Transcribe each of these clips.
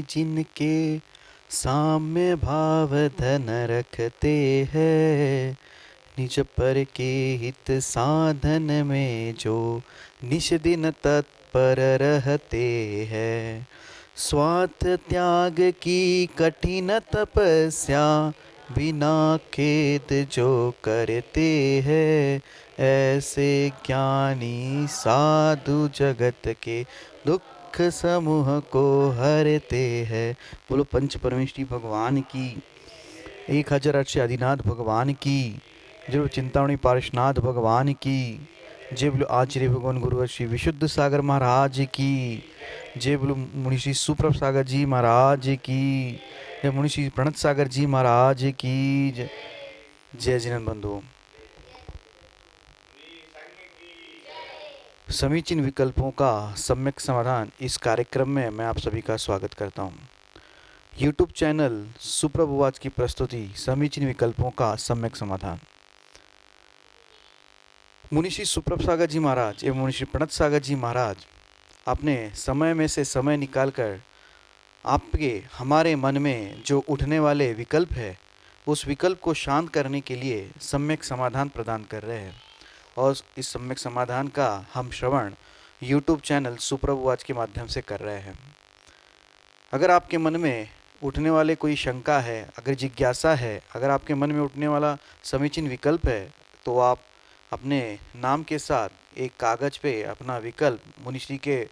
जिनके साम्य भाव धन रखते हैं, निज पर के हित साधन में जो निश दिन तत्पर रहते हैं। स्वार्थ त्याग की कठिन तपस्या बिना खेद जो करते हैं, ऐसे ज्ञानी साधु जगत के दुख समूह को हरते हैं। बोलो पंच परमेष्ठी भगवान की, 1008 से आदिनाथ भगवान की, जय बोलो चिंतामणि पार्श्वनाथ भगवान की, जय बोलो आचार्य भगवान गुरुवर श्री विशुद्ध सागर महाराज की, जय बोलो मुनि श्री सुप्रभ सागर जी महाराज की, जय मुनि श्री प्रणत सागर जी महाराज की जय। जय जिनन बंधु। समीचीन विकल्पों का सम्यक समाधान, इस कार्यक्रम में मैं आप सभी का स्वागत करता हूं। YouTube चैनल सुप्रभुवाच की प्रस्तुति समीचीन विकल्पों का सम्यक समाधान। मुनिश्री सुप्रभ सागर जी महाराज एवं मुनिश्री प्रणत सागर जी महाराज अपने समय में से समय निकालकर आपके हमारे मन में जो उठने वाले विकल्प है, उस विकल्प को शांत करने के लिए सम्यक समाधान प्रदान कर रहे हैं। और इस सम्यक समाधान का हम श्रवण YouTube चैनल सुप्रभुवाच के माध्यम से कर रहे हैं। अगर आपके मन में उठने वाले कोई शंका है, अगर जिज्ञासा है, अगर आपके मन में उठने वाला समीचीन विकल्प है, तो आप अपने नाम के साथ एक कागज पे अपना विकल्प मुनिश्री के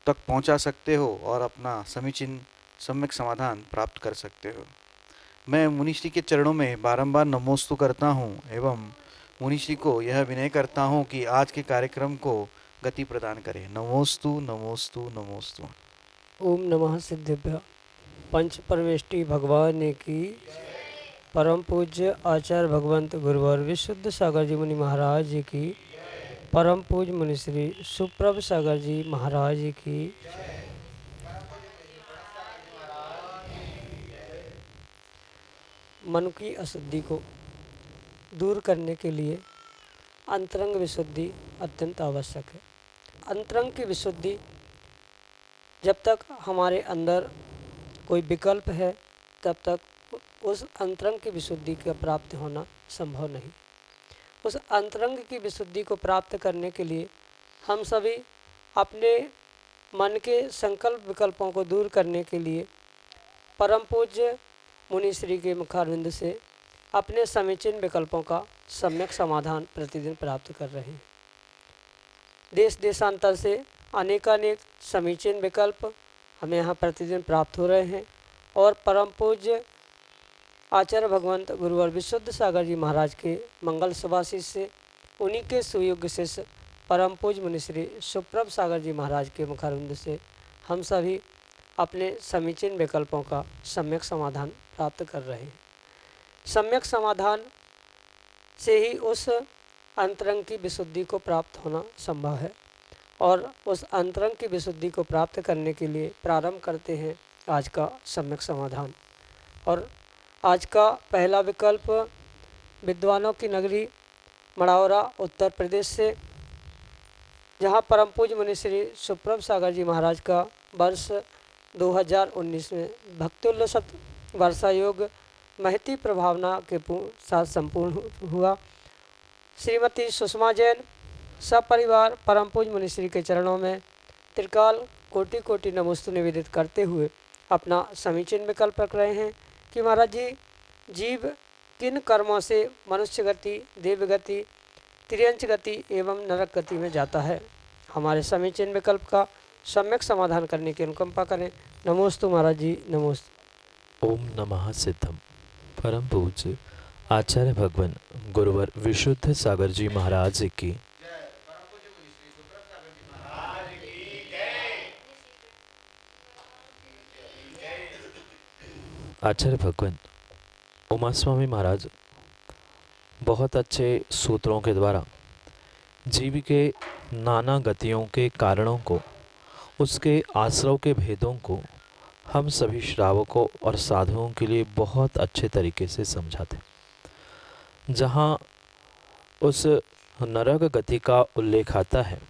तक पहुंचा सकते हो और अपना समीचीन सम्यक समाधान प्राप्त कर सकते हो। मैं मुनिश्री के चरणों में बारंबार नमोस्तु करता हूं एवं मुनिश्री को यह विनय करता हूं कि आज के कार्यक्रम को गति प्रदान करें। नमोस्तु नमोस्तु नमोस्तु। ओम नमः सिद्धेभ्य। पंच परमेष्टि भगवान की, परम पूज्य आचार्य भगवंत गुरुवर विशुद्ध सागर जी मुनि महाराज जी की, परम पूज्य मुनि श्री सुप्रभ सागर जी महाराज जी की। मन की अशुद्धि को दूर करने के लिए अंतरंग विशुद्धि अत्यंत आवश्यक है। अंतरंग की विशुद्धि, जब तक हमारे अंदर कोई विकल्प है तब तक उस अंतरंग की विशुद्धि का प्राप्त होना संभव नहीं। उस अंतरंग की विशुद्धि को प्राप्त करने के लिए हम सभी अपने मन के संकल्प विकल्पों को दूर करने के लिए परम पूज्य मुनि श्री के मुखारविंद से अपने समीचीन विकल्पों का सम्यक समाधान प्रतिदिन प्राप्त कर रहे हैं। देश देशांतर से अनेकानेक समीचीन विकल्प हमें यहाँ प्रतिदिन प्राप्त हो रहे हैं और परम पूज्य आचार्य भगवंत गुरुवर विशुद्ध सागर जी महाराज के मंगल सुभाषिष से, उन्हीं के सुयोग्य शिष्य परम पूज्य मुनि श्री सुप्रभ सागर जी महाराज के मुखारविंद से हम सभी अपने समीचीन विकल्पों का सम्यक समाधान प्राप्त कर रहे हैं। सम्यक समाधान से ही उस अंतरंग की विशुद्धि को प्राप्त होना संभव है और उस अंतरंग की विशुद्धि को प्राप्त करने के लिए प्रारंभ करते हैं आज का सम्यक समाधान। और आज का पहला विकल्प विद्वानों की नगरी मढ़ौरा उत्तर प्रदेश से, जहां परम पूज्य मुनि श्री सुप्रभ सागर जी महाराज का वर्ष 2019 में भक्तोल्लसत वर्षा योग महती प्रभावना के साथ संपूर्ण हुआ। श्रीमती सुषमा जैन सपरिवार परम पूज्य मुनि श्री के चरणों में त्रिकाल कोटि कोटि नमोस्तु निवेदित करते हुए अपना समीचीन विकल्प रख रहे हैं कि महाराज जी, जीव किन कर्मों से मनुष्य गति, देव गति, त्रियंच गति एवं नरक गति में जाता है। हमारे समीचीन विकल्प का सम्यक समाधान करने की अनुकंपा करें। नमोस्तु महाराज जी, नमोस्तु। ओम नमः सिद्धम। परम पूज्य आचार्य भगवान गुरुवर विशुद्ध सागर जी महाराज की, आचार्य भगवान उमा स्वामी महाराज बहुत अच्छे सूत्रों के द्वारा जीव के नाना गतियों के कारणों को, उसके आश्रव के भेदों को हम सभी श्रावकों और साधुओं के लिए बहुत अच्छे तरीके से समझाते। जहाँ उस नरक गति का उल्लेख आता है,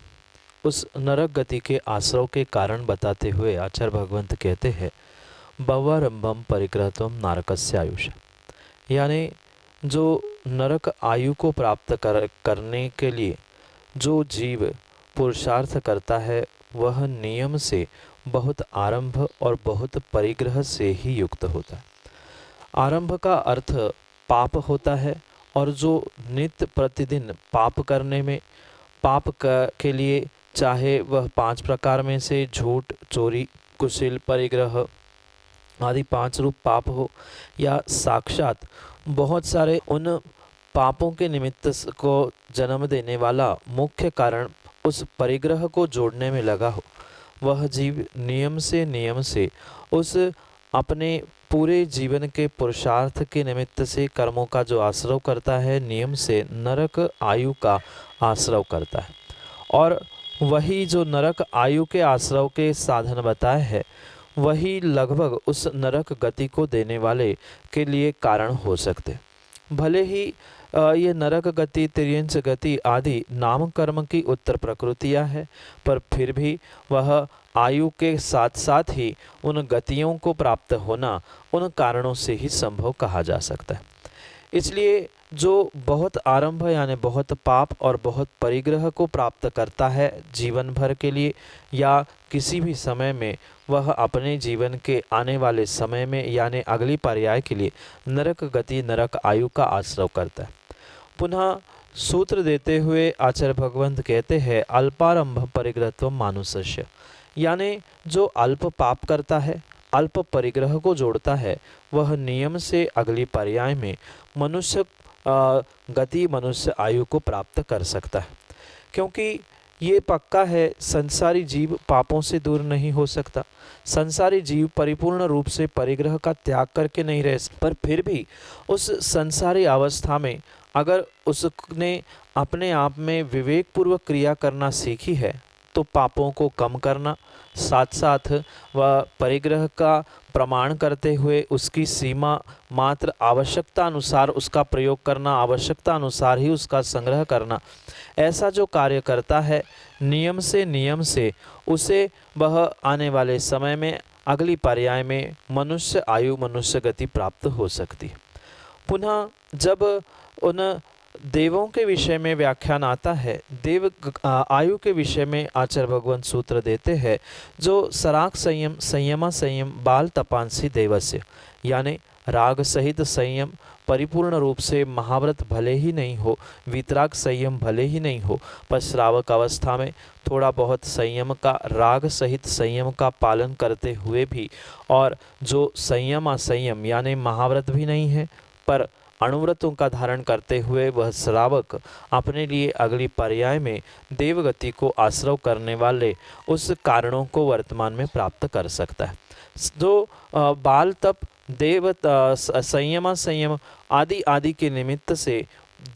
उस नरक गति के आश्रव के कारण बताते हुए आचार्य भगवंत कहते हैं भवारंभम परिग्रहत्वम नारकस्य आयुष, यानी जो नरक आयु को प्राप्त करने के लिए जो जीव पुरुषार्थ करता है वह नियम से बहुत आरंभ और बहुत परिग्रह से ही युक्त होता है। आरंभ का अर्थ पाप होता है और जो नित्य प्रतिदिन पाप करने में के लिए चाहे वह 5 प्रकार में से झूठ, चोरी, कुशील, परिग्रह आदि 5 रूप पाप हो या साक्षात बहुत सारे उन पापों के निमित्त को जन्म देने वाला मुख्य कारण उस परिग्रह को जोड़ने में लगा हो, वह जीव नियम से उस अपने पूरे जीवन के पुरुषार्थ के निमित्त से कर्मों का जो आश्रव करता है, नियम से नरक आयु का आश्रव करता है। और वही जो नरक आयु के आश्रव के साधन बताए है वही लगभग उस नरक गति को देने वाले के लिए कारण हो सकते। भले ही ये नरक गति, तिर्यंच गति आदि नाम कर्म की उत्तर प्रकृतियाँ है, पर फिर भी वह आयु के साथ साथ ही उन गतियों को प्राप्त होना उन कारणों से ही संभव कहा जा सकता है। इसलिए जो बहुत आरंभ यानी बहुत पाप और बहुत परिग्रह को प्राप्त करता है जीवन भर के लिए या किसी भी समय में, वह अपने जीवन के आने वाले समय में यानी अगली पर्याय के लिए नरक गति, नरक आयु का आश्रव करता है। पुनः सूत्र देते हुए आचार्य भगवंत कहते हैं अल्पारंभ परिग्रहत्वम मानुषस्य, यानी जो अल्प पाप करता है, अल्प परिग्रह को जोड़ता है, वह नियम से अगली पर्याय में मनुष्य गति, मनुष्य आयु को प्राप्त कर सकता है। क्योंकि ये पक्का है संसारी जीव पापों से दूर नहीं हो सकता। संसारी जीव परिपूर्ण रूप से परिग्रह का त्याग करके नहीं रह, पर फिर भी उस संसारी अवस्था में अगर उसने अपने आप में विवेकपूर्वक क्रिया करना सीखी है तो पापों को कम करना, साथ साथ वह परिग्रह का प्रमाण करते हुए उसकी सीमा मात्र आवश्यकता अनुसार उसका प्रयोग करना, आवश्यकता अनुसार ही उसका संग्रह करना, ऐसा जो कार्य करता है नियम से उसे वह आने वाले समय में अगली पर्याय में मनुष्य आयु, मनुष्य गति प्राप्त हो सकती है। पुनः जब उन देवों के विषय में व्याख्यान आता है, देव आयु के विषय में आचार्य भगवंत सूत्र देते हैं जो सराग संयम, संयमा संयम, बाल तपांसी देवस्य, यानी राग सहित संयम परिपूर्ण रूप से महाव्रत भले ही नहीं हो, वितराग संयम भले ही नहीं हो, पर श्रावक अवस्था में थोड़ा बहुत संयम का, राग सहित संयम का पालन करते हुए भी, और जो संयम असंयम यानी महाव्रत भी नहीं है पर अणुव्रतों का धारण करते हुए वह श्रावक अपने लिए अगली पर्याय में देवगति को आश्रव करने वाले उस कारणों को वर्तमान में प्राप्त कर सकता है। जो बाल तप, देव संयम संयम आदि आदि के निमित्त से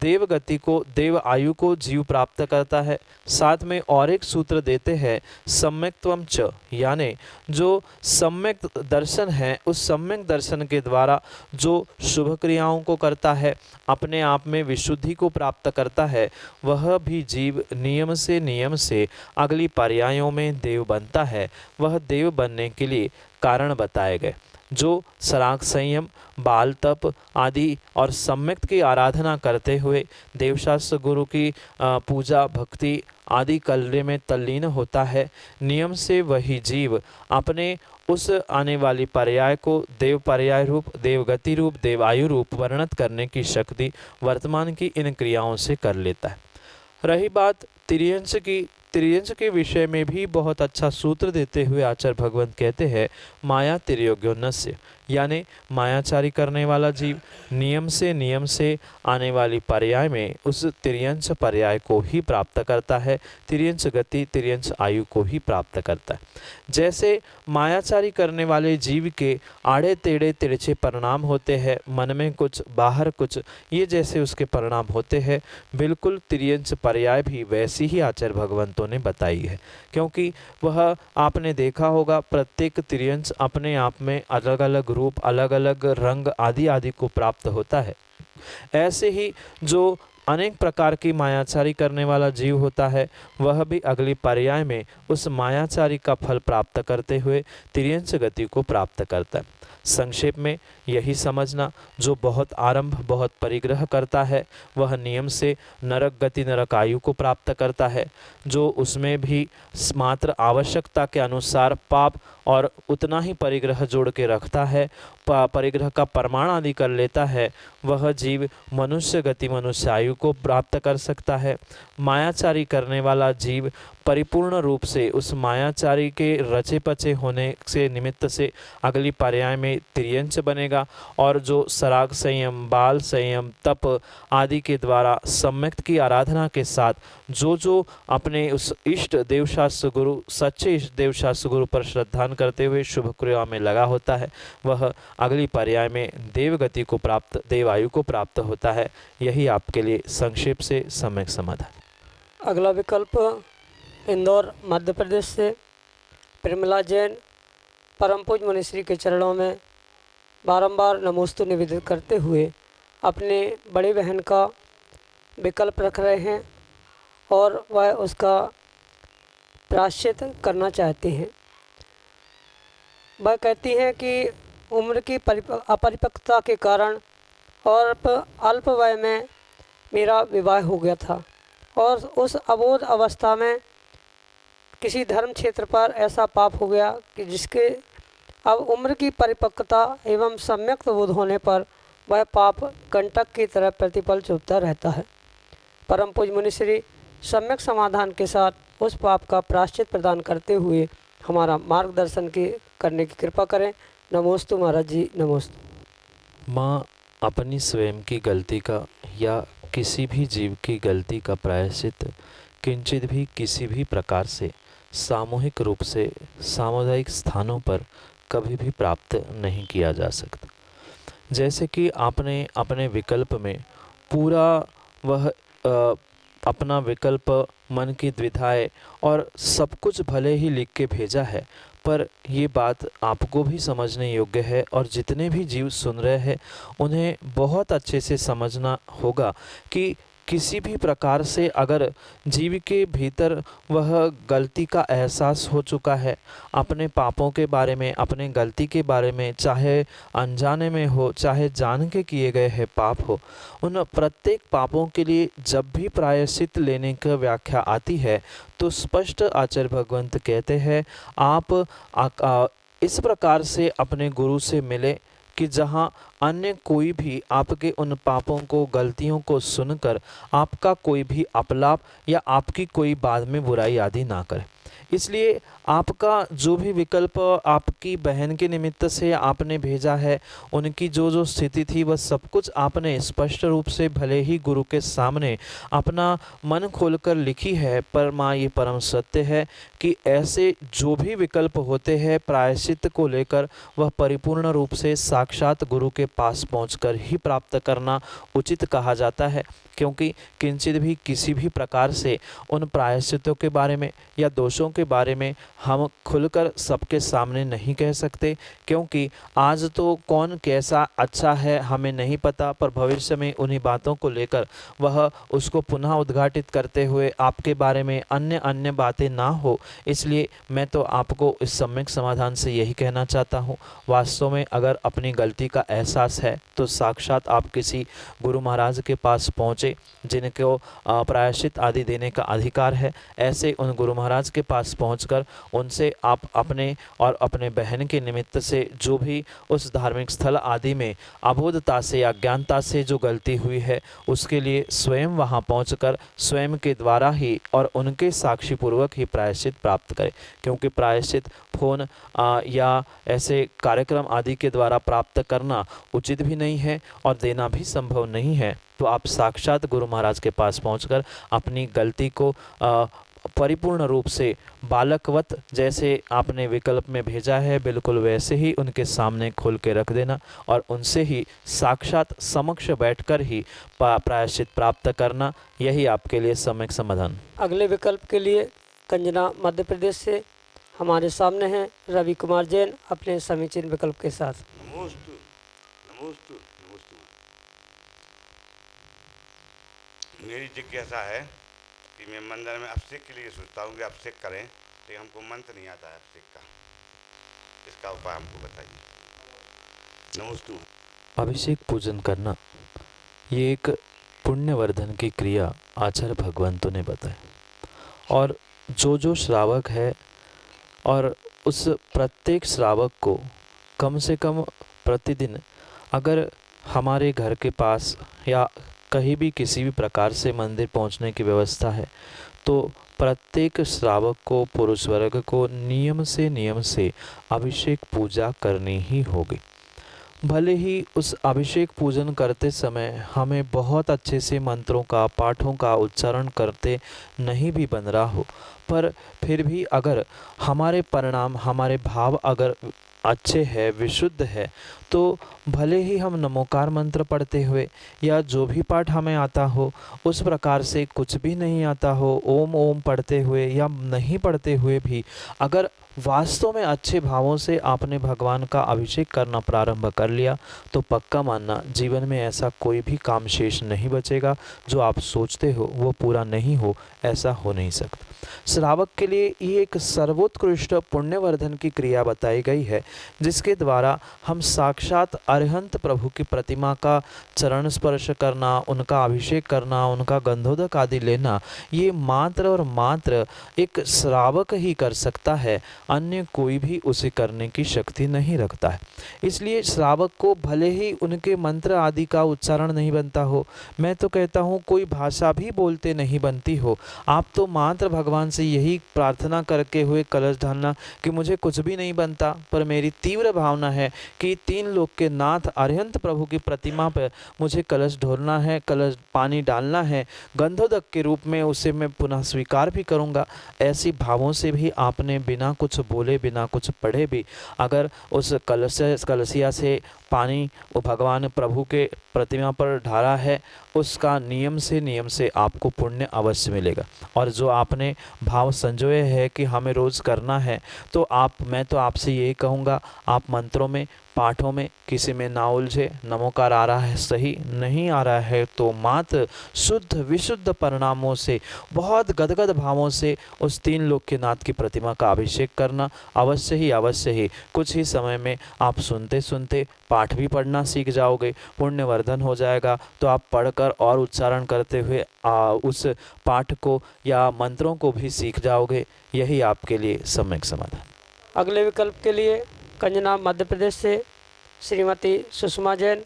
देवगति को, देव आयु को जीव प्राप्त करता है। साथ में और एक सूत्र देते हैं सम्यक्त्वम च, यानी जो सम्यक दर्शन है उस सम्यक दर्शन के द्वारा जो शुभ क्रियाओं को करता है, अपने आप में विशुद्धि को प्राप्त करता है, वह भी जीव नियम से अगली पर्यायों में देव बनता है। वह देव बनने के लिए कारण बताए गए जो सराग संयम, बाल तप आदि और सम्यक्त की आराधना करते हुए देवशास्त्र गुरु की पूजा भक्ति आदि कार्य में तल्लीन होता है। नियम से वही जीव अपने उस आने वाली पर्याय को देव पर्याय रूप, देवगति रूप, देवायु रूप वर्णित करने की शक्ति वर्तमान की इन क्रियाओं से कर लेता है। रही बात तिर्यंच की, तिर्यंच के विषय में भी बहुत अच्छा सूत्र देते हुए आचार्य भगवंत कहते हैं माया तिर्योग्योन्नस्य, यानी मायाचारी करने वाला जीव नियम से आने वाली पर्याय में उस तिर्यंच पर्याय को ही प्राप्त करता है, तिर्यंच गति, तिर्यंच आयु को ही प्राप्त करता है। जैसे मायाचारी करने वाले जीव के आड़े टेढ़े तिरछे परिणाम होते हैं, मन में कुछ बाहर कुछ, ये जैसे उसके परिणाम होते हैं, बिल्कुल तिर्यंच पर्याय भी वैसी ही आचार्य भगवंतों ने बताई है। क्योंकि वह आपने देखा होगा प्रत्येक तिर्यंच अपने आप में अलग अलग रूप, अलग अलग रंग आदि आदि को प्राप्त होता है। ऐसे ही जो अनेक प्रकार की मायाचारी करने वाला जीव होता है, वह भी अगली पर्याय में उस मायाचारी का फल प्राप्त करते हुए तिर्यंच गति को प्राप्त करता है। संक्षेप में यही समझना, जो बहुत आरंभ बहुत परिग्रह करता है वह नियम से नरक गति नरक आयु को प्राप्त करता है। जो उसमें भी मात्र आवश्यकता के अनुसार पाप और उतना ही परिग्रह जोड़ के रखता है, परिग्रह का प्रमाण आदि कर लेता है, वह जीव मनुष्य गति मनुष्य आयु को प्राप्त कर सकता है। मायाचारी करने वाला जीव परिपूर्ण रूप से उस मायाचारी के रचे पचे होने से निमित्त से अगली पर्याय में तिर्यंच बनेगा, और जो सराग संयम बाल संयम तप आदि के द्वारा सम्यक्त की आराधना के साथ जो अपने उस इष्ट देवशास्त्र गुरु सच्चे इष्ट देवशास्त्र गुरु पर श्रद्धान करते हुए शुभ क्रिया में लगा होता है, वह अगली पर्याय में देवगति को प्राप्त देवायु को प्राप्त होता है। यही आपके लिए संक्षेप से सम्यक समाधान। अगला विकल्प इंदौर मध्य प्रदेश से प्रेमला जैन परम पूज्य मुनिश्री के चरणों में बारंबार नमोस्तु निवेदित करते हुए अपने बड़ी बहन का विकल्प रख रहे हैं और वह उसका प्रायश्चित करना चाहती हैं। वह कहती हैं कि उम्र की अपरिपक्वता के कारण और अल्प वय में मेरा विवाह हो गया था और उस अबोध अवस्था में किसी धर्म क्षेत्र पर ऐसा पाप हो गया कि जिसके अब उम्र की परिपक्वता एवं सम्यक बोध होने पर वह पाप कंटक की तरह प्रतिपल चुभता रहता है। परम पूज्य मुनिश्री सम्यक समाधान के साथ उस पाप का प्रायश्चित प्रदान करते हुए हमारा मार्गदर्शन करने की कृपा करें। नमोस्तु महाराज जी, नमोस्तु। माँ अपनी स्वयं की गलती का या किसी भी जीव की गलती का प्रायश्चित किंचित भी किसी भी प्रकार से सामूहिक रूप से सामुदायिक स्थानों पर कभी भी प्राप्त नहीं किया जा सकता। जैसे कि आपने अपने विकल्प में पूरा वह अपना विकल्प मन की द्विधाएं और सब कुछ भले ही लिख के भेजा है, पर ये बात आपको भी समझने योग्य है और जितने भी जीव सुन रहे हैं उन्हें बहुत अच्छे से समझना होगा कि किसी भी प्रकार से अगर जीव के भीतर वह गलती का एहसास हो चुका है, अपने पापों के बारे में अपने गलती के बारे में, चाहे अनजाने में हो चाहे जान के किए गए हैं पाप हो, उन प्रत्येक पापों के लिए जब भी प्रायश्चित लेने की व्याख्या आती है तो स्पष्ट आचार्य भगवंत कहते हैं आप इस प्रकार से अपने गुरु से मिले कि जहाँ अन्य कोई भी आपके उन पापों को गलतियों को सुनकर आपका कोई भी अपलाप या आपकी कोई बाद में बुराई आदि ना करे। इसलिए आपका जो भी विकल्प आपकी बहन के निमित्त से आपने भेजा है, उनकी जो स्थिति थी वह सब कुछ आपने स्पष्ट रूप से भले ही गुरु के सामने अपना मन खोलकर लिखी है, पर माँ ये परम सत्य है कि ऐसे जो भी विकल्प होते हैं प्रायश्चित को लेकर वह परिपूर्ण रूप से साक्षात गुरु के पास पहुंचकर ही प्राप्त करना उचित कहा जाता है, क्योंकि किंचित भी किसी भी प्रकार से उन प्रायश्चितों के बारे में या दोषों के बारे में हम खुलकर सबके सामने नहीं कह सकते, क्योंकि आज तो कौन कैसा अच्छा है हमें नहीं पता, पर भविष्य में उन्हीं बातों को लेकर वह उसको पुनः उद्घाटित करते हुए आपके बारे में अन्य बातें ना हो। इसलिए मैं तो आपको इस सम्यक समाधान से यही कहना चाहता हूँ, वास्तव में अगर अपनी गलती का एहसास है तो साक्षात आप किसी गुरु महाराज के पास पहुँचे जिनको प्रायश्चित आदि देने का अधिकार है। ऐसे उन गुरु महाराज के पास पहुंचकर उनसे आप अपने और अपने बहन के निमित्त से जो भी उस धार्मिक स्थल आदि में अबोधता से या अज्ञानता से जो गलती हुई है उसके लिए स्वयं वहां पहुंचकर स्वयं के द्वारा ही और उनके साक्षी पूर्वक ही प्रायश्चित प्राप्त करें, क्योंकि प्रायश्चित फोन या ऐसे कार्यक्रम आदि के द्वारा प्राप्त करना उचित भी नहीं है और देना भी संभव नहीं है। तो आप साक्षात गुरु महाराज के पास पहुंचकर अपनी गलती को परिपूर्ण रूप से बालकवत जैसे आपने विकल्प में भेजा है बिल्कुल वैसे ही उनके सामने खोल के रख देना और उनसे ही साक्षात समक्ष बैठकर ही प्रायश्चित प्राप्त करना, यही आपके लिए सम्यक समाधान। अगले विकल्प के लिए कंजना मध्य प्रदेश से हमारे सामने हैं रवि कुमार जैन अपने समीचीन विकल्प के साथ। मेरी जिज्ञासा है कि मैं मंदिर में अभिषेक के लिए सोचता हूँ कि अभिषेक करें, लेकिन हमको मंत्र नहीं आता है अभिषेक का। इसका उपाय हमको बताइए। नमस्ते। अभिषेक पूजन करना ये एक पुण्यवर्धन की क्रिया आचार्य भगवंतों ने बताई, और जो श्रावक है और उस प्रत्येक श्रावक को कम से कम प्रतिदिन, अगर हमारे घर के पास या कहीं भी किसी भी प्रकार से मंदिर पहुंचने की व्यवस्था है, तो प्रत्येक श्रावक को, पुरुष वर्ग को नियम से अभिषेक पूजा करनी ही होगी। भले ही उस अभिषेक पूजन करते समय हमें बहुत अच्छे से मंत्रों का, पाठों का उच्चारण करते नहीं भी बन रहा हो, पर फिर भी अगर हमारे परिणाम, हमारे भाव अगर अच्छे हैं, विशुद्ध है, तो भले ही हम नमोकार मंत्र पढ़ते हुए या जो भी पाठ हमें आता हो उस प्रकार से कुछ भी नहीं आता हो, ओम ओम पढ़ते हुए या नहीं पढ़ते हुए भी अगर वास्तव में अच्छे भावों से आपने भगवान का अभिषेक करना प्रारंभ कर लिया, तो पक्का मानना जीवन में ऐसा कोई भी काम शेष नहीं बचेगा। जो आप सोचते हो वो पूरा नहीं हो, ऐसा हो नहीं सकता। श्रावक के लिए ये एक सर्वोत्कृष्ट पुण्यवर्धन की क्रिया बताई गई है, जिसके द्वारा हम साक्षात अरिहंत प्रभु की प्रतिमा का चरण स्पर्श करना, उनका अभिषेक करना, उनका गंधोदक आदि लेना, ये मात्र और मात्र एक श्रावक ही कर सकता है, अन्य कोई भी उसे करने की शक्ति नहीं रखता है। इसलिए श्रावक को भले ही उनके मंत्र आदि का उच्चारण नहीं बनता हो, मैं तो कहता हूँ कोई भाषा भी बोलते नहीं बनती हो, आप तो मात्र भगवान से यही प्रार्थना करके हुए कलश ढालना कि मुझे कुछ भी नहीं बनता, पर मेरी तीव्र भावना है कि तीन लोक के नाथ अरिहंत प्रभु की प्रतिमा पर मुझे कलश ढोलना है, कलश पानी डालना है, गंधोदक के रूप में उसे मैं पुनः स्वीकार भी करूँगा। ऐसी भावों से भी आपने बिना कुछ बोले, बिना कुछ पढ़े भी अगर उस कलशिया से पानी वो भगवान प्रभु के प्रतिमा पर ढाला है, उसका नियम से आपको पुण्य अवश्य मिलेगा। और जो आपने भाव संजोए है कि हमें रोज़ करना है, तो मैं तो आपसे यही कहूँगा, आप मंत्रों में, पाठों में किसी में ना उलझे। नमोकार आ रहा है सही, नहीं आ रहा है तो मात्र शुद्ध विशुद्ध परिणामों से, बहुत गदगद भावों से उस तीन लोक के नाथ की प्रतिमा का अभिषेक करना। अवश्य ही कुछ ही समय में आप सुनते सुनते पाठ भी पढ़ना सीख जाओगे, पुण्यवर्धन हो जाएगा। तो आप पढ़कर और उच्चारण करते हुए उस पाठ को या मंत्रों को भी सीख जाओगे। यही आपके लिए सम्यक समाधान। अगले विकल्प के लिए कंजना मध्य प्रदेश से श्रीमती सुषमा जैन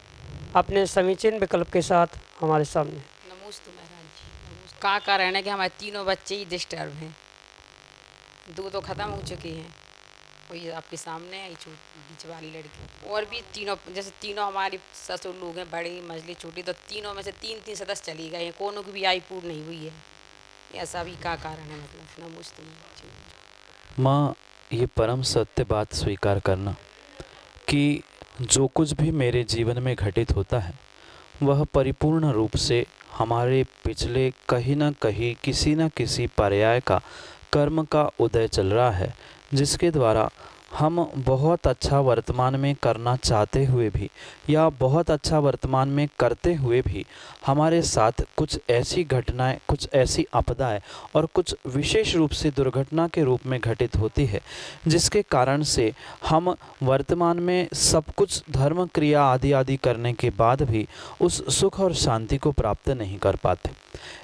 अपने समीचीन विकल्प के साथ हमारे सामने। नमस्ते महाराज जी। का कारण है कि हमारे तीनों बच्चे ही डिस्टर्ब हैं, दो तो ख़त्म हो चुके हैं, वही आपके सामने है, बीच वाली लड़की, और भी तीनों, जैसे तीनों हमारे ससुर लोग हैं, बड़े मझली छोटी, तो तीनों में से तीन सदस्य चली गए हैं, कोनो की भी आयु पूर्ण नहीं हुई है। ऐसा भी का कारण है? मतलब नमस्ते माँ, ये परम सत्य बात स्वीकार करना कि जो कुछ भी मेरे जीवन में घटित होता है वह परिपूर्ण रूप से हमारे पिछले कहीं ना कहीं किसी न किसी पर्याय का कर्म का उदय चल रहा है, जिसके द्वारा हम बहुत अच्छा वर्तमान में करना चाहते हुए भी या बहुत अच्छा वर्तमान में करते हुए भी हमारे साथ कुछ ऐसी घटनाएं, कुछ ऐसी आपदाएं और कुछ विशेष रूप से दुर्घटना के रूप में घटित होती है, जिसके कारण से हम वर्तमान में सब कुछ धर्म क्रिया आदि करने के बाद भी उस सुख और शांति को प्राप्त नहीं कर पाते।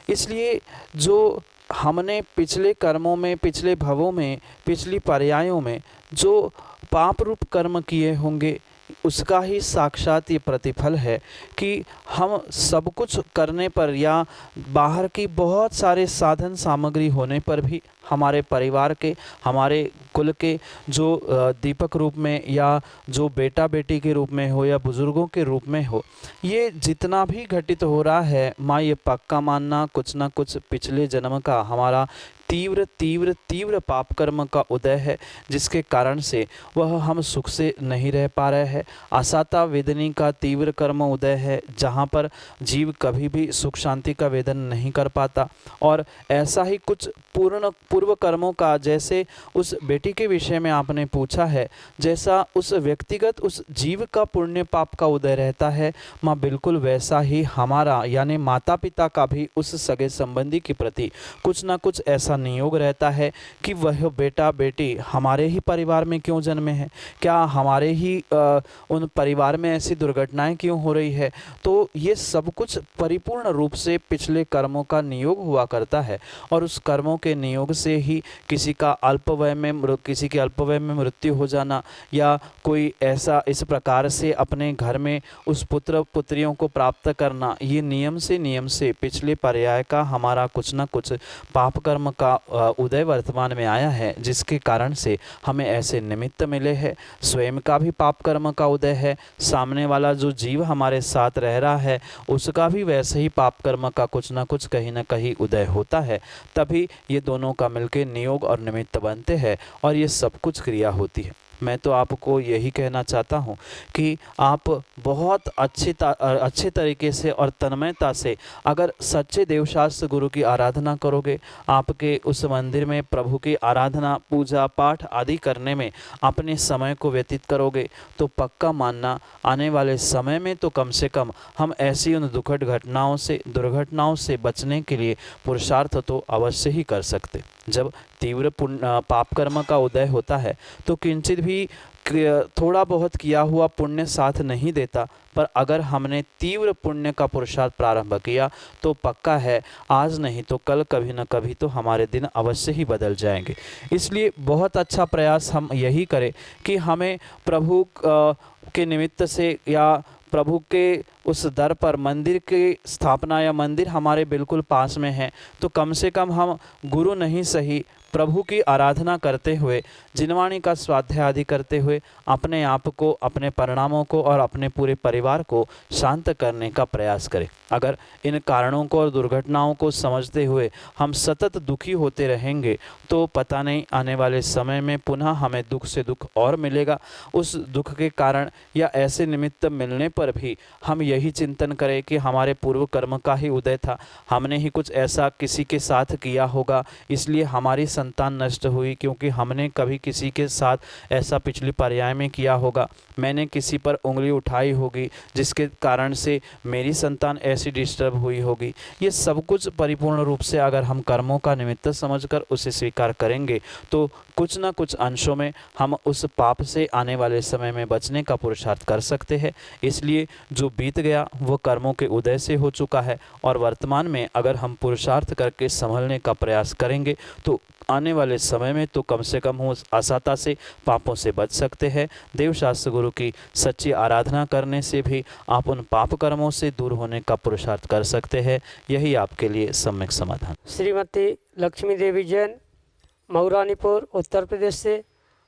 इसलिए जो हमने पिछले कर्मों में, पिछले भवों में, पिछली पर्यायों में जो पाप रूप कर्म किए होंगे, उसका ही साक्षात ये प्रतिफल है कि हम सब कुछ करने पर या बाहर की बहुत सारे साधन सामग्री होने पर भी हमारे परिवार के, हमारे कुल के जो दीपक रूप में या जो बेटा बेटी के रूप में हो या बुज़ुर्गों के रूप में हो, ये जितना भी घटित हो रहा है माँ, ये पक्का मानना कुछ ना कुछ पिछले जन्म का हमारा तीव्र तीव्र तीव्र पाप कर्म का उदय है, जिसके कारण से वह हम सुख से नहीं रह पा रहे हैं। आसाता वेदनी का तीव्र कर्म उदय है, जहाँ पर जीव कभी भी सुख शांति का वेदन नहीं कर पाता। और ऐसा ही कुछ पूर्व कर्मों का, जैसे उस बेटी के विषय में आपने पूछा है, जैसा उस व्यक्तिगत उस जीव का पुण्य पाप का उदय रहता है, माँ बिल्कुल वैसा ही हमारा यानी माता पिता का भी उस सगे संबंधी के प्रति कुछ ना कुछ ऐसा नियोग रहता है कि वह बेटा बेटी हमारे ही परिवार में क्यों जन्मे हैं, क्या हमारे ही उन परिवार में ऐसी दुर्घटनाएं क्यों हो रही है। तो ये सब कुछ परिपूर्ण रूप से पिछले कर्मों का नियोग हुआ करता है, और उस कर्मों के नियोग से ही किसी के अल्पवय में मृत्यु हो जाना, या कोई ऐसा इस प्रकार से अपने घर में उस पुत्र पुत्रियों को प्राप्त करना, ये नियम से पिछले पर्याय का हमारा कुछ ना कुछ पाप कर्म का उदय वर्तमान में आया है, जिसके कारण से हमें ऐसे निमित्त मिले हैं। स्वयं का भी पाप कर्म का उदय है, सामने वाला जो जीव हमारे साथ रह रहा है उसका भी वैसे ही पाप कर्म का कुछ ना कुछ कहीं ना कहीं उदय होता है, तभी ये दोनों का मिलकर नियोग और निमित्त बनते हैं और ये सब कुछ क्रिया होती है। मैं तो आपको यही कहना चाहता हूँ कि आप बहुत अच्छे तरीके से और तन्मयता से अगर सच्चे देवशास्त्र गुरु की आराधना करोगे, आपके उस मंदिर में प्रभु की आराधना पूजा पाठ आदि करने में अपने समय को व्यतीत करोगे, तो पक्का मानना आने वाले समय में तो कम से कम हम ऐसी उन दुखद दुर्घटनाओं से बचने के लिए पुरुषार्थ तो अवश्य ही कर सकते। जब तीव्र पाप कर्म का उदय होता है तो किंचित भी थोड़ा बहुत किया हुआ पुण्य साथ नहीं देता, पर अगर हमने तीव्र पुण्य का पुरुषार्थ प्रारंभ किया तो पक्का है आज नहीं तो कल कभी न कभी तो हमारे दिन अवश्य ही बदल जाएंगे। इसलिए बहुत अच्छा प्रयास हम यही करें कि हमें प्रभु के निमित्त से या प्रभु के उस दर पर मंदिर की स्थापना या मंदिर हमारे बिल्कुल पास में है, तो कम से कम हम गुरु नहीं सही प्रभु की आराधना करते हुए, जिनवाणी का स्वाध्याय आदि करते हुए अपने आप को, अपने परिणामों को और अपने पूरे परिवार को शांत करने का प्रयास करें। अगर इन कारणों को और दुर्घटनाओं को समझते हुए हम सतत दुखी होते रहेंगे तो पता नहीं आने वाले समय में पुनः हमें दुख से दुख और मिलेगा। उस दुख के कारण या ऐसे निमित्त मिलने पर भी हम यही चिंतन करें कि हमारे पूर्व कर्म का ही उदय था, हमने ही कुछ ऐसा किसी के साथ किया होगा इसलिए हमारी संतान नष्ट हुई, क्योंकि हमने कभी किसी के साथ ऐसा पिछले पर्याय में किया होगा, मैंने किसी पर उंगली उठाई होगी जिसके कारण से मेरी संतान ऐसी डिस्टर्ब हुई होगी। ये सब कुछ परिपूर्ण रूप से अगर हम कर्मों का निमित्त समझकर उसे स्वीकार करेंगे तो कुछ ना कुछ अंशों में हम उस पाप से आने वाले समय में बचने का पुरुषार्थ कर सकते हैं। इसलिए जो बीत गया वो कर्मों के उदय से हो चुका है, और वर्तमान में अगर हम पुरुषार्थ करके संभलने का प्रयास करेंगे तो आने वाले समय में तो कम से कम उस आसाता से पापों से बच सकते हैं। देवशास्त्र गुरु की सच्ची आराधना करने से भी आप उन पाप कर्मों से दूर होने का पुरुषार्थ कर सकते हैं। यही आपके लिए सम्यक समाधान। श्रीमती लक्ष्मी देवी जैन, मऊरानीपुर, उत्तर प्रदेश से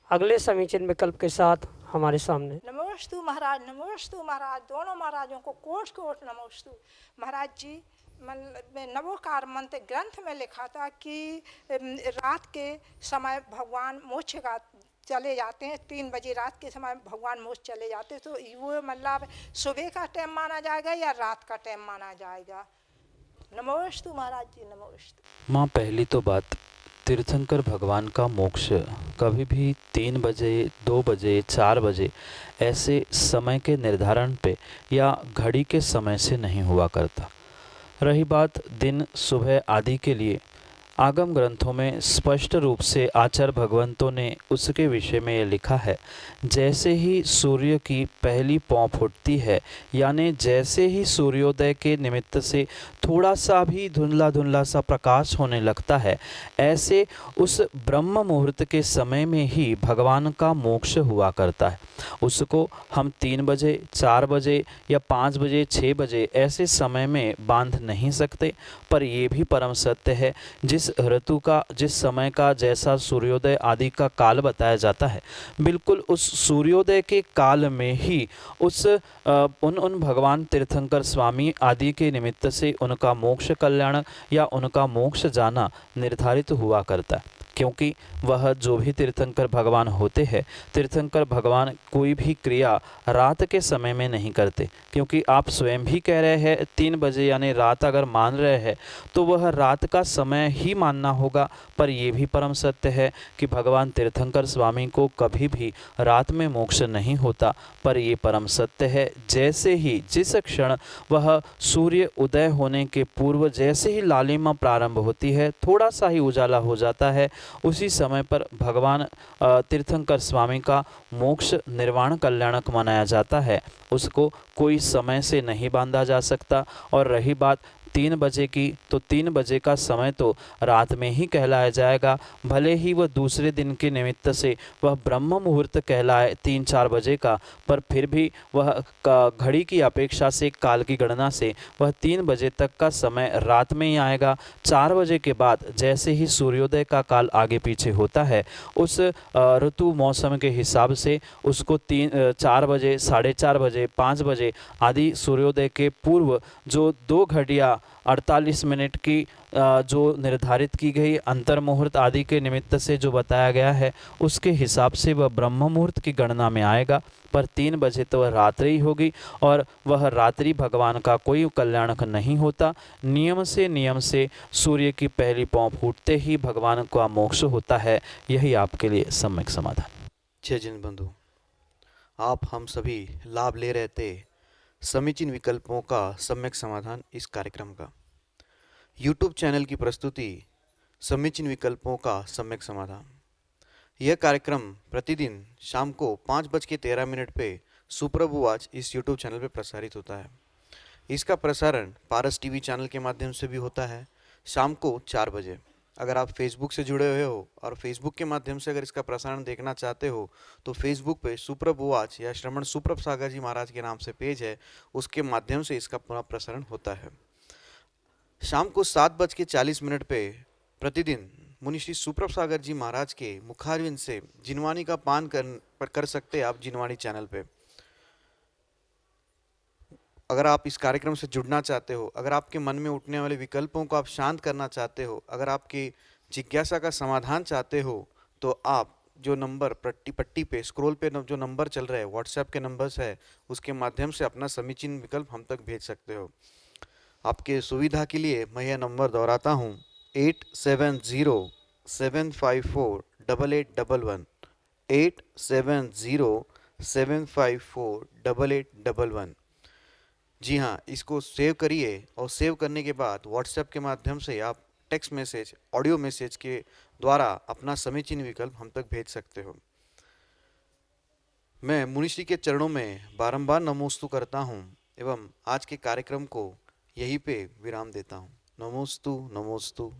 अगले समीचीन विकल्प के साथ हमारे सामने। नमोस्तु महाराज, नमोस्तु महाराज, दोनों महाराजों को कोट कोट नमोस्तु। महाराज जी, नवोकार मंत्र ग्रंथ में लिखा था कि रात के समय भगवान मोक्ष का चले जाते हैं, 3 बजे रात के समय भगवान मोक्ष चले जाते हैं, तो वो मतलब सुबह का टाइम माना जाएगा या रात का टाइम माना जाएगा? नमोस्तु महाराज जी, नमोस्तु। माँ, पहली तो बात, तीर्थंकर भगवान का मोक्ष कभी भी 3 बजे, 2 बजे, 4 बजे ऐसे समय के निर्धारण पे या घड़ी के समय से नहीं हुआ करता। रही बात दिन, सुबह आदि के लिए, आगम ग्रंथों में स्पष्ट रूप से आचार्य भगवंतों ने उसके विषय में ये लिखा है, जैसे ही सूर्य की पहली पौ फूटती है, यानी जैसे ही सूर्योदय के निमित्त से थोड़ा सा भी धुंधला धुंधला सा प्रकाश होने लगता है, ऐसे उस ब्रह्म मुहूर्त के समय में ही भगवान का मोक्ष हुआ करता है। उसको हम 3 बजे, 4 बजे या 5 बजे, 6 बजे ऐसे समय में बांध नहीं सकते, पर यह भी परम सत्य है जिस जिस ऋतु का, जिस समय का, जैसा सूर्योदय आदि का काल बताया जाता है, बिल्कुल उस सूर्योदय के काल में ही उन भगवान तीर्थंकर स्वामी आदि के निमित्त से उनका मोक्ष कल्याण या उनका मोक्ष जाना निर्धारित हुआ करता है। क्योंकि वह जो भी तीर्थंकर भगवान होते हैं, तीर्थंकर भगवान कोई भी क्रिया रात के समय में नहीं करते, क्योंकि आप स्वयं भी कह रहे हैं 3 बजे यानी रात अगर मान रहे हैं तो वह रात का समय ही मानना होगा। पर ये भी परम सत्य है कि भगवान तीर्थंकर स्वामी को कभी भी रात में मोक्ष नहीं होता। पर ये परम सत्य है, जैसे ही जिस क्षण वह सूर्य उदय होने के पूर्व जैसे ही लालिमा प्रारंभ होती है, थोड़ा सा ही उजाला हो जाता है, उसी समय पर भगवान तीर्थंकर स्वामी का मोक्ष निर्वाण कल्याणक मनाया जाता है। उसको कोई समय से नहीं बांधा जा सकता। और रही बात 3 बजे की, तो 3 बजे का समय तो रात में ही कहलाया जाएगा। भले ही वह दूसरे दिन के निमित्त से वह ब्रह्म मुहूर्त कहलाए 3-4 बजे का, पर फिर भी वह घड़ी की अपेक्षा से, काल की गणना से वह 3 बजे तक का समय रात में ही आएगा। 4 बजे के बाद जैसे ही सूर्योदय का काल आगे पीछे होता है, उस ऋतु मौसम के हिसाब से उसको 4 बजे, 4:30 बजे, 5 बजे आदि सूर्योदय के पूर्व जो 2 घड़ियाँ 48 मिनट की जो निर्धारित की गई अंतर मुहूर्त आदि के निमित्त से जो बताया गया है, उसके हिसाब से वह ब्रह्म मुहूर्त की गणना में आएगा। पर 3 बजे तो वह रात्रि ही होगी, और वह रात्रि भगवान का कोई कल्याणक नहीं होता। नियम से सूर्य की पहली पौ फूटते ही भगवान का मोक्ष होता है। यही आपके लिए सम्यक समाधान। जय जिन बंधु, आप हम सभी लाभ ले रहे थे समीचीन विकल्पों का सम्यक समाधान इस कार्यक्रम का। YouTube चैनल की प्रस्तुति समीचीन विकल्पों का सम्यक समाधान। यह कार्यक्रम प्रतिदिन शाम को 5:13 पे सुप्रभुवाच इस YouTube चैनल पे प्रसारित होता है। इसका प्रसारण पारस टीवी चैनल के माध्यम से भी होता है शाम को 4 बजे। अगर आप फेसबुक से जुड़े हुए हो और फेसबुक के माध्यम से अगर इसका प्रसारण देखना चाहते हो, तो फेसबुक पे सुप्रभुवाच या श्रमण सुप्रभ सागर जी महाराज के नाम से पेज है, उसके माध्यम से इसका पुनः प्रसारण होता है। शाम को 7:40 पे प्रतिदिन मुनि श्री सुप्रभ सागर जी महाराज के मुखारविंद से जिनवाणी का पान कर सकते हैं आप जिनवाणी चैनल पे। अगर आप इस कार्यक्रम से जुड़ना चाहते हो, अगर आपके मन में उठने वाले विकल्पों को आप शांत करना चाहते हो, अगर आपकी जिज्ञासा का समाधान चाहते हो, तो आप जो नंबर पट्टी पे स्क्रॉल पे जो नंबर चल रहा है, व्हाट्सएप के नंबर्स है, उसके माध्यम से अपना समीचीन विकल्प हम तक भेज सकते हो। आपके सुविधा के लिए मैं यह नंबर दोहराता हूँ, 8707548811, 8707548811। जी हाँ, इसको सेव करिए और सेव करने के बाद व्हाट्सएप के माध्यम से आप टेक्स्ट मैसेज, ऑडियो मैसेज के द्वारा अपना समीचीन विकल्प हम तक भेज सकते हो। मैं मुनिश्री के चरणों में बारंबार नमोस्तु करता हूँ एवं आज के कार्यक्रम को यहीं पे विराम देता हूँ। नमोस्तु नमोस्तु।